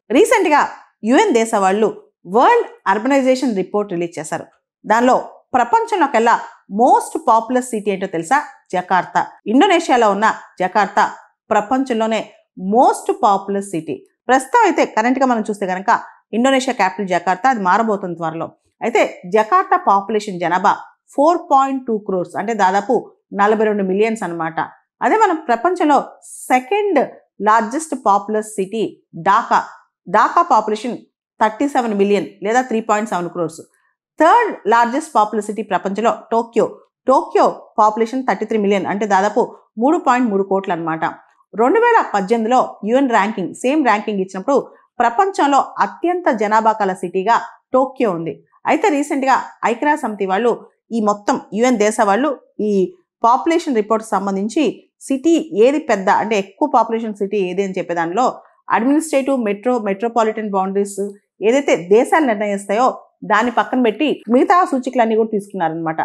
రీసెంట్గా యుఎన్ దేశ వాళ్ళు వరల్డ్ అర్బనైజేషన్ రిపోర్ట్ రిలీజ్ చేశారు. దానిలో ప్రపంచంలోకెల్లా మోస్ట్ పాపులర్ సిటీ ఏంటో తెలుసా? జకార్తా. ఇండోనేషియాలో ఉన్న జకార్తా ప్రపంచంలోనే మోస్ట్ పాపులర్ సిటీ. ప్రస్తుతం అయితే కరెంట్గా మనం చూస్తే కనుక ఇండోనేషియా క్యాపిటల్ జకార్తా, అది మారబోతుంది త్వరలో. అయితే జకార్తా పాపులేషన్ జనాభా 4.2 crores, అంటే దాదాపు 42 మిలియన్స్ అనమాట. అదే మనం ప్రపంచంలో second largest popular city Dhaka. Dhaka population 37 million లేదా 3.7 crores. Third largest popular city ప్రపంచంలో టోక్యో. టోక్యో పాపులేషన్ 33 మిలియన్, అంటే దాదాపు 3.3 కోట్లు అనమాట. 2018లో యుఎన్ ర్యాంకింగ్, సేమ్ ర్యాంకింగ్ ఇచ్చినప్పుడు ప్రపంచంలో అత్యంత జనాభా కల సిటీగా టోక్యో ఉంది. అయితే రీసెంట్గా ఐక్యరాజ్య సమితి వాళ్ళు ఈ మొత్తం యుఎన్ దేశ వాళ్ళు ఈ పాపులేషన్ రిపోర్ట్ సంబంధించి సిటీ ఏది పెద్ద, అంటే ఎక్కువ పాపులేషన్ సిటీ ఏది అని చెప్పే దానిలో అడ్మినిస్ట్రేటివ్, మెట్రోపాలిటన్ బౌండరీస్ ఏదైతే దేశాలు నిర్ణయిస్తాయో దాన్ని పక్కన పెట్టి మిగతా సూచికలన్నీ కూడా తీసుకున్నారనమాట.